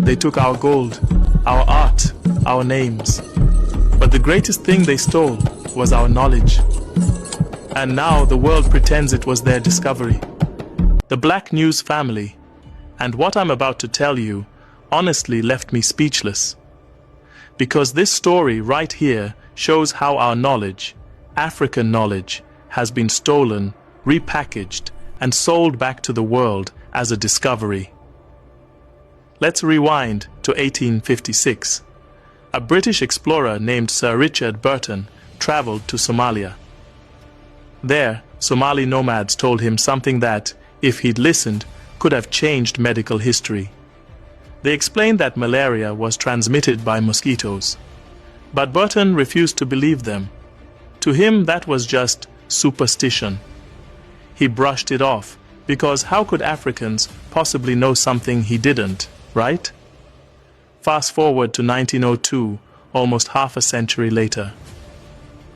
They took our gold, our art, our names. But the greatest thing they stole was our knowledge. And now the world pretends it was their discovery. The Black News family. And what I'm about to tell you honestly left me speechless. Because this story right here shows how our knowledge, African knowledge, has been stolen, repackaged, and sold back to the world as a discovery. Let's rewind to 1856. A British explorer named Sir Richard Burton traveled to Somalia. There, Somali nomads told him something that, if he'd listened, could have changed medical history. They explained that malaria was transmitted by mosquitoes. But Burton refused to believe them. To him, that was just superstition. He brushed it off, because how could Africans possibly know something he didn't, right? Fast forward to 1902, almost half a century later.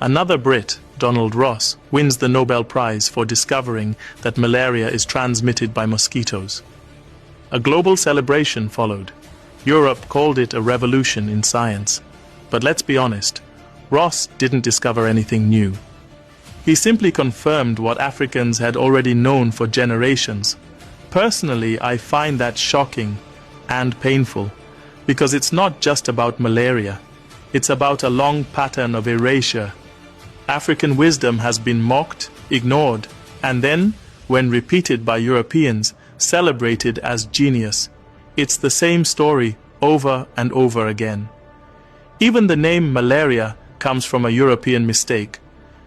Another Brit, Donald Ross, wins the Nobel Prize for discovering that malaria is transmitted by mosquitoes. A global celebration followed. Europe called it a revolution in science. But let's be honest, Ross didn't discover anything new. He simply confirmed what Africans had already known for generations. Personally, I find that shocking and painful, because it's not just about malaria. It's about a long pattern of erasure. African wisdom has been mocked, ignored, and then, when repeated by Europeans, celebrated as genius. It's the same story over and over again. Even the name malaria comes from a European mistake.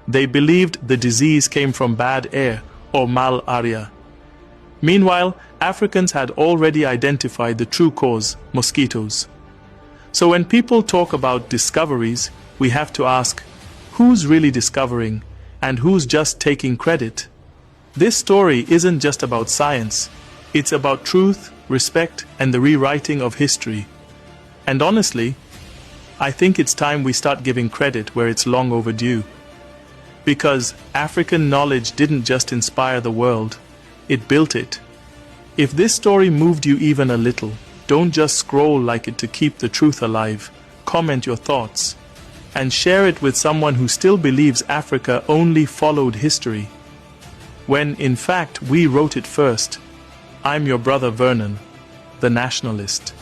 They believed the disease came from bad air or malaria. Meanwhile, Africans had already identified the true cause, mosquitoes. So when people talk about discoveries, we have to ask, who's really discovering and who's just taking credit? This story isn't just about science. It's about truth, respect, and the rewriting of history. And honestly, I think it's time we start giving credit where it's long overdue. Because African knowledge didn't just inspire the world, it built it. If this story moved you even a little, don't just scroll like it to keep the truth alive. Comment your thoughts and share it with someone who still believes Africa only followed history, when in fact we wrote it first. I'm your brother Vernon, the nationalist.